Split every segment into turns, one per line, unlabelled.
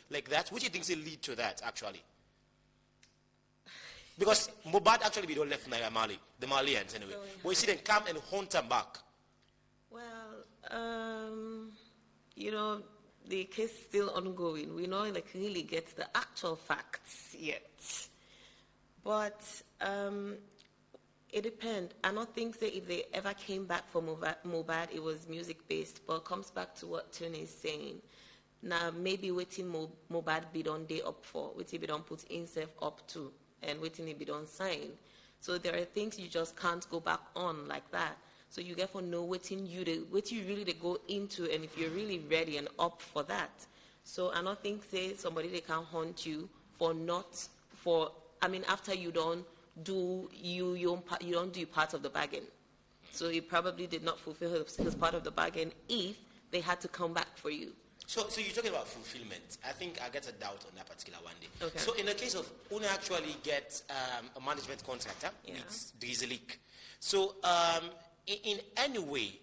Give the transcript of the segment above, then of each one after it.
like that, which you think will lead to that actually? Because Mohbad actually we don't left Naira Marley, the Malians anyway.
So
but you see them come and hunt them back.
Well, you know, the case is still ongoing. We don't like really get the actual facts yet. But it depends. I don't think that if they ever came back for Mohbad, it was music based. But it comes back to what Tony is saying. Now maybe waiting Mohbad be done day up for, waiting be done put himself up to, and waiting it be done sign. So there are things you just can't go back on like that. So you get for know what you really they go into, and if you're really ready and up for that. So I don't think say somebody they can hunt you for not for. I mean after you don't do you don't do part of the bargain. So he probably did not fulfill his part of the bargain if they had to come back for you.
So you're talking about fulfillment. I think I get a doubt on that particular one day.
Okay.
So in the case of Una actually get a management contract
Yeah.
with Drizzleek. So in any way,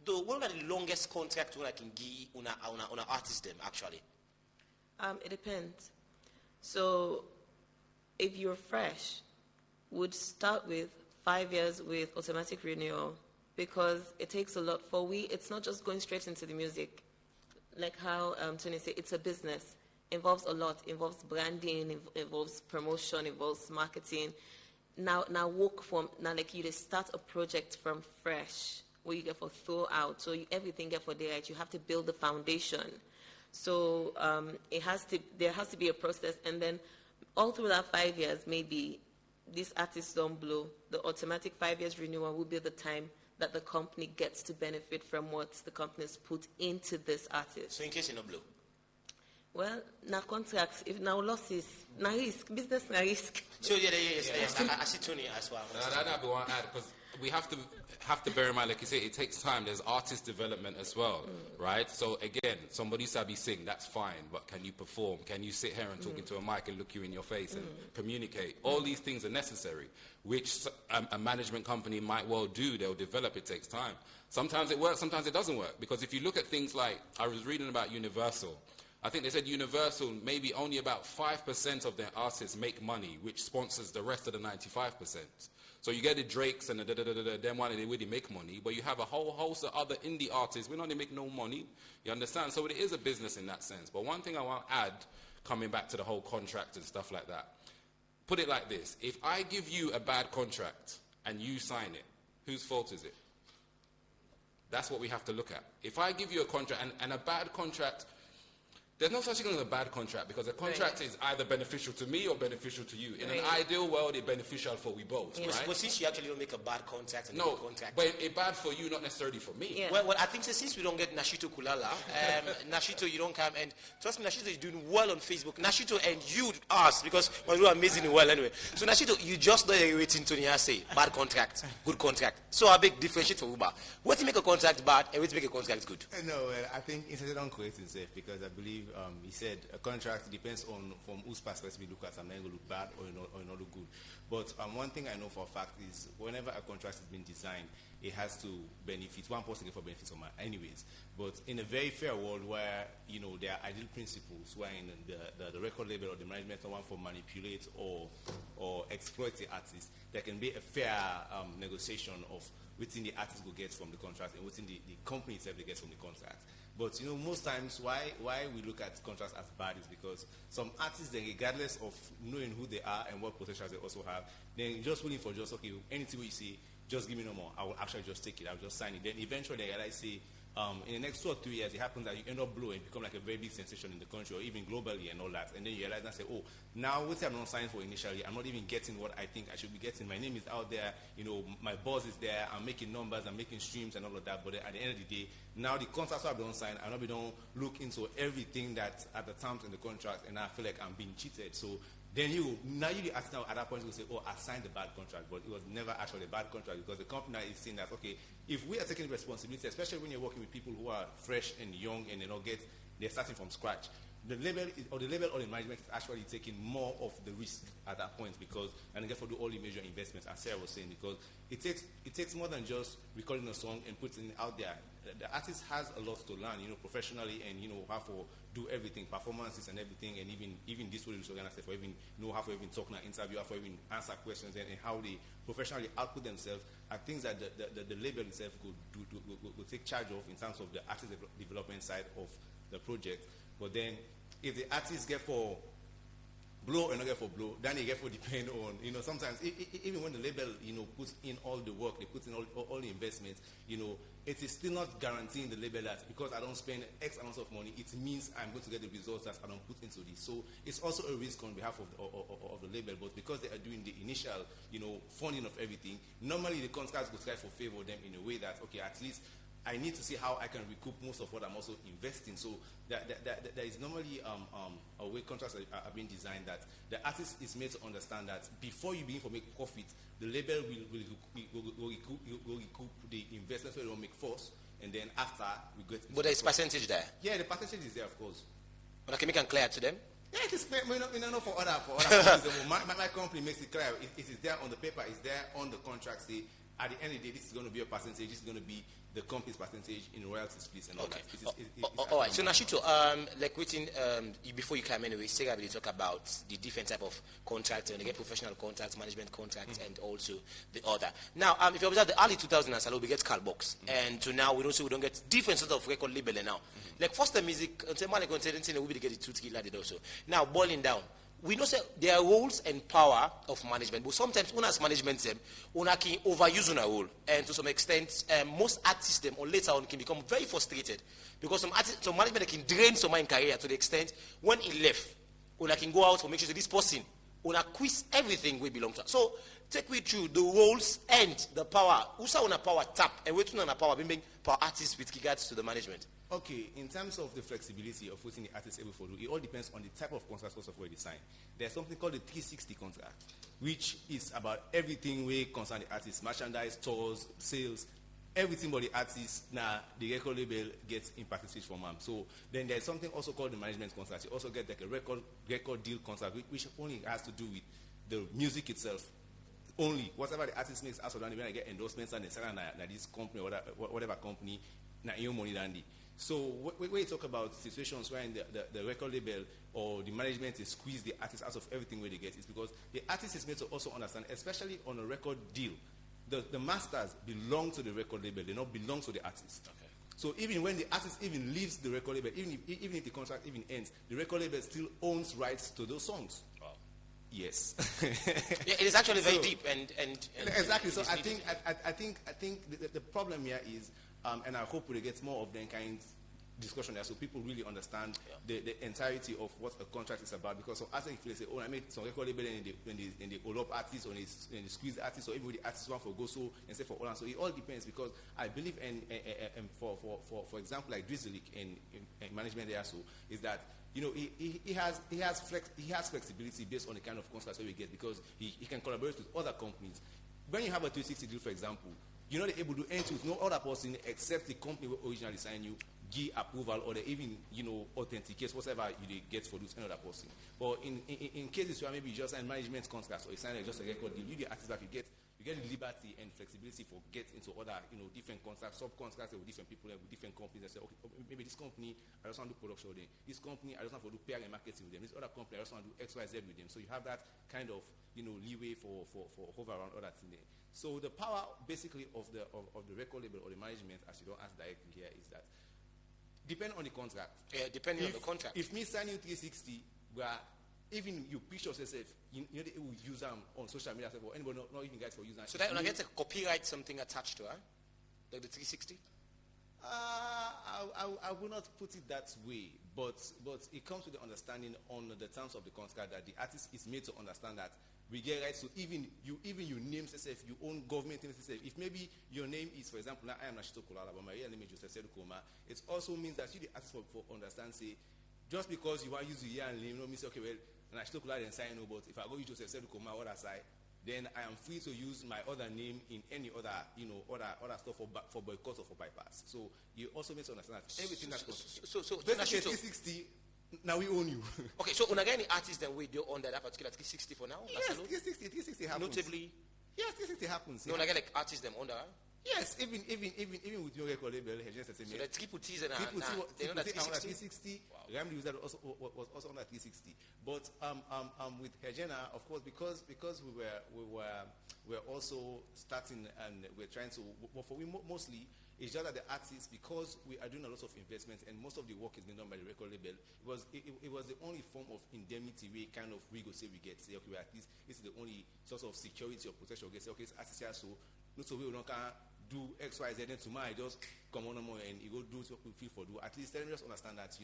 one of the longest contract Una can give Una artist them actually?
It depends. So if you're fresh, would start with 5 years with automatic renewal because it takes a lot for it's not just going straight into the music. Like how Tony said, it's a business. Involves a lot. Involves branding, involves promotion, involves marketing. Now work from, now like you just start a project from fresh, where you get for throw out. So everything get for there, right? You have to build the foundation. So there has to be a process. And then all through that 5 years, maybe these artists don't blow. The automatic 5 years renewal will be the time that the company gets to benefit from what the company's put into this artist.
So in case you no blow?
Well, now contracts, if now losses, now risk, business now risk.
So yes. I see Tony as well.
That'd be one add, because we have to bear in mind, like you say, it takes time. There's artist development as well, right? So again, somebody sabi sing, that's fine, but can you perform? Can you sit here and talk into a mic and look you in your face and communicate? All these things are necessary, which a management company might well do. They'll develop. It takes time. Sometimes it works, sometimes it doesn't work. Because if you look at things like, I was reading about Universal. I think they said Universal, maybe only about 5% of their artists make money, which sponsors the rest of the 95%. So you get the Drakes and them one, they really make money, but you have a whole host of other indie artists, we know they make no money, you understand? So it is a business in that sense. But one thing I want to add, coming back to the whole contract and stuff like that, put it like this, if I give you a bad contract and you sign it, whose fault is it? That's what we have to look at. If I give you a contract, and a bad contract, there's no such thing as a bad contract, because a contract is either beneficial to me or beneficial to you. In an ideal world, it's beneficial for we both, right?
But since you actually don't make a bad contract and
no,
a contract.
but it's bad for you, not necessarily for me.
Yeah.
Well, I think since we don't get Nashito Kulala, Nashito, you don't come, and trust me, Nashito is doing well on Facebook. Nashito and you, us, because we're doing amazingly well anyway. So Nashito, you just know you're waiting to say bad contract, good contract. So a big differentiate for Uber. What to make a contract bad and what to make a contract good?
No, well, I think instead don't create itself, because I believe he said a contract depends on from whose perspective we look at. Some may look bad or not look good. But one thing I know for a fact is whenever a contract has been designed, it has to benefit one person for benefits of anyways. But in a very fair world where there are ideal principles, where in the record label or the management don't want to manipulate or exploit the artist, there can be a fair negotiation of within the artist will get from the contract and within the company itself they get from the contract. But most times why we look at contracts as bad is because some artists, then regardless of knowing who they are and what potential they also have, then just willing for just okay, anything we see, just give me no more. I will actually just take it. I'll just sign it. Then eventually they realize, say, in the next 2 or 3 years, it happens that you end up blowing, become like a very big sensation in the country or even globally and all that. And then you realize and say, oh, now what I'm not signed for initially, I'm not even getting what I think I should be getting. My name is out there, my boss is there, I'm making numbers, I'm making streams and all of that. But at the end of the day, now the contracts I don't sign, I don't look into everything that at the terms in the contract, and I feel like I'm being cheated. So then now the artist now at that point will say, oh, I signed a bad contract, but it was never actually a bad contract, because the company is saying that, okay, if we are taking responsibility, especially when you're working with people who are fresh and young and they're starting from scratch, the label or the management is actually taking more of the risk at that point, because and therefore do all the major investments, as Sarah was saying, because it takes more than just recording a song and putting it out there. The artist has a lot to learn, professionally, and how to do everything, performances and everything, and even this way to organize, for even know how to even talk in an interview, how to even answer questions, and how they professionally output themselves are things that the label itself could take charge of in terms of the artist development side of the project. But then, if the artists get for blow or not get for blow, then they get for depend on, sometimes even when the label, puts in all the work, they put in all the investments, it is still not guaranteeing the label that because I don't spend X amount of money, it means I'm going to get the results that I don't put into this. So it's also a risk on behalf of the label, but because they are doing the initial, funding of everything, normally the contracts will try to favor them in a way that, okay, at least I need to see how I can recoup most of what I'm also investing. So there is normally a way contracts are being designed that the artist is made to understand that before you begin to make profit, the label will recoup the investment so they don't make first, and then after we get.
But there is percentage there.
Yeah, the percentage is there, of course.
But can we clear it to them?
Yeah, it is. For other companies. My company makes it clear. It is there on the paper. It's there on the contract. Say at the end of the day, this is going to be a percentage. This is going to be the company's percentage in royalties, please, and all
okay.
that.
All right. So Nashito, before you come anyway, Sarah will talk about the different type of contracts, and they get professional contracts, management contracts, and also the other. Now, if you observe the early 2000s, we get Carlbox, and to now we don't get different sort of record label now. Like Foster Music, we get the two killer also. Now boiling down. We know there are roles and power of management, but sometimes as management can overuse on a role, and to some extent, most artists them or later on can become very frustrated because some management can drain someone's career to the extent when he left, can go out for make sure that this person quiz everything we belong to. So take me through the roles and the power. Usa on a power tap and waiting on a power being power artists with regards to the management.
Okay, in terms of the flexibility of putting the artist able to do, it all depends on the type of contract first of all they sign. There's something called the 360 contract, which is about everything we concern the artist, merchandise, tours, sales, everything but the artist. Now the record label gets in percentage from them. So then there's something also called the management contract. You also get like a record deal contract, which only has to do with the music itself. Only whatever the artist makes, also when I get endorsements and they sell that this company or whatever company, na your money dandy. So when you talk about situations where the record label or the management is squeeze the artist out of everything where they get, it's because the artist is made to also understand, especially on a record deal, the masters belong to the record label, they don't belong to the artist. Okay. So even when the artist even leaves the record label, even if the contract even ends, the record label still owns rights to those songs. Wow. Yes.
Yeah, it is actually very deep and
exactly. So I think the problem here is, and I hope we get more of that kind of discussion there, so people really understand the entirety of what a contract is about. Because some artists feel say, oh, I made some record label and they all up artists or they squeeze artists, or even the artists want for go so and say for all. So it all depends, because I believe for example like Drizzlick and management there, so is that he has flexibility based on the kind of contracts that we get, because he can collaborate with other companies. When you have a 360 deal, for example, you're not able to do anything with no other person except the company who originally signed you, give approval, or they even authenticate whatever you get for this another person. But in cases where maybe you just sign management contracts or you sign just a record deal, you the artist that you get the liberty and flexibility for get into other different contracts, subcontracts with different people with different companies. And say, okay, maybe this company I just want to do production with them. This company I just want to do PR and marketing with them. This other company I just want to do XYZ with them. So you have that kind of leeway for hover around other things there. So the power basically of the record label or the management, as you don't ask directly here, is that depending on the contract.
Yeah, depending on the contract.
If me sign you 360, where even you pictures yourself, they will use them on social media, or anybody not even guys for using them.
So that when I get a copyright something attached to her, like the 360?
I will not put it that way, but it comes with the understanding on the terms of the contract that the artist is made to understand that we get rights. So even your name says if you own government name says if maybe your name is, for example, now I am Nashito Kulala, but my real name is Joseph Sedu Koma, it also means that you the artist for understand say just because you want to use your year and name, no means okay, well Nashito Kulala then sign no, but if I go use Joseph Sedu Koma other side, then I am free to use my other name in any other other stuff for boycott or for bypass. So you also need to understand that everything that's
so
basically 360 Now we own you.
Okay, so when again the artists then we do under that particular 360 for now?
Yes, 360 happens.
Notably,
Yes, 360 happens.
no,
Yeah.
when again like artists them under.
Yes, even with your record label, Hejen
So
Entertainment.
the triple T's and
Triple T
they know that
was under
360.
360. Ram the Wizard was also under 360. But with Hejena, of course, because we were also starting and we're trying to. Well, for we mostly it's just that the artists, because we are doing a lot of investments and most of the work is being done by the record label. It was the only form of indemnity we kind of we go say we get. Say okay, well, at least this is the only source of security or protection. We get say okay, it's artists here, so no, so we don't can do X, Y, Z, then tomorrow I just come on more and you go do what we feel for do. At least let me just understand that,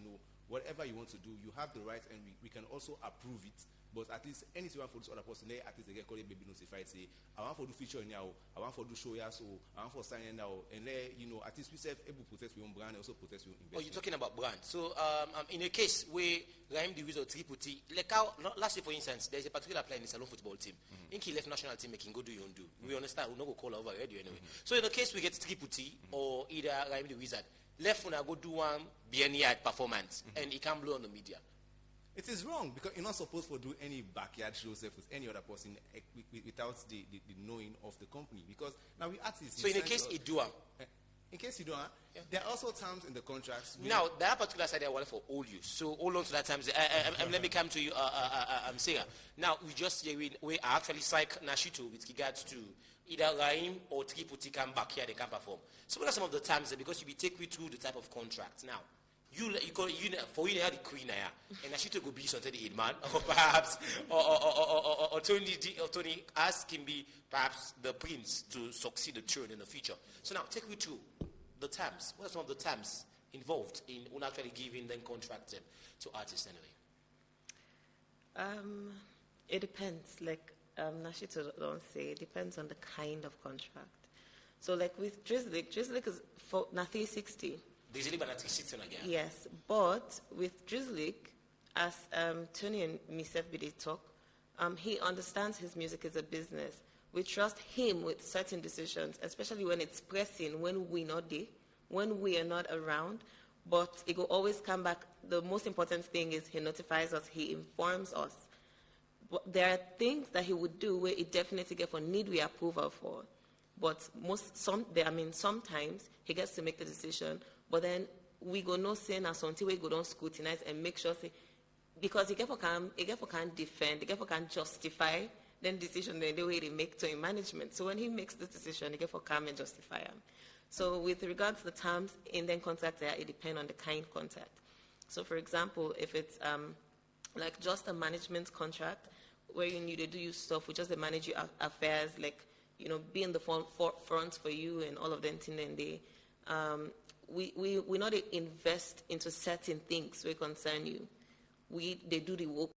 whatever you want to do, you have the right and we can also approve it. But at least anything you want for this other person, at least they get called baby notified, say, I want for do feature now, I want for do show ya, so I want for sign now, and at least we self able to protect your own brand and also protect your investment.
Oh, you're talking about brand. So in a case where Raheem the Wizard Triple T, like how last year for instance, there's a particular player in the Salon football team. In he left national team making go do your own do. We understand, we'll not go call over radio anyway. So in the case we get Triple T or either Raheem the Wizard, left when I go do one BNI performance and he can blow on the media.
It is wrong because you're not supposed to do any backyard shows with any other person without the knowing of the company. Because now we artists.
So in a case he do
in case you don't, there are also terms in the contracts.
Now that particular side I want for all use. So hold on to that terms. Let me come to you, Sarah. Now we are actually psych Nashito with regards to either Raheem or Triple T come back here, they can perform. So what are some of the terms because you will take me through the type of contract now. You for you the queen and Nashito go be something the man or perhaps or Tony ask him be perhaps the prince to succeed the throne in the future. So now take me through the terms. What are some of the terms involved in actually giving them contract to artists anyway?
It depends. Like Nashito don't say, it depends on the kind of contract. So like with Drizzlick is for 360.
Drizzlick but 360 again.
Yes, but with Drizzlick, as Tony and myself did talk, he understands his music is a business. We trust him with certain decisions, especially when it's pressing, when we are not around. But it will always come back. The most important thing is he notifies us, he informs us. But there are things that he would do where it definitely get for need we approval for. But sometimes he gets to make the decision, but then we go no saying as until we go don't scrutinize and make sure because he can't defend, he can't justify then decision the way they make to in management. So when he makes this decision, he can and justify him. So with regards to the terms in the contract, it depends on the kind of contract. So for example, if it's like just a management contract where you need to do your stuff, we just manage your affairs, like be in the front for you and all of them thing and we not invest into certain things we concern you. They do the work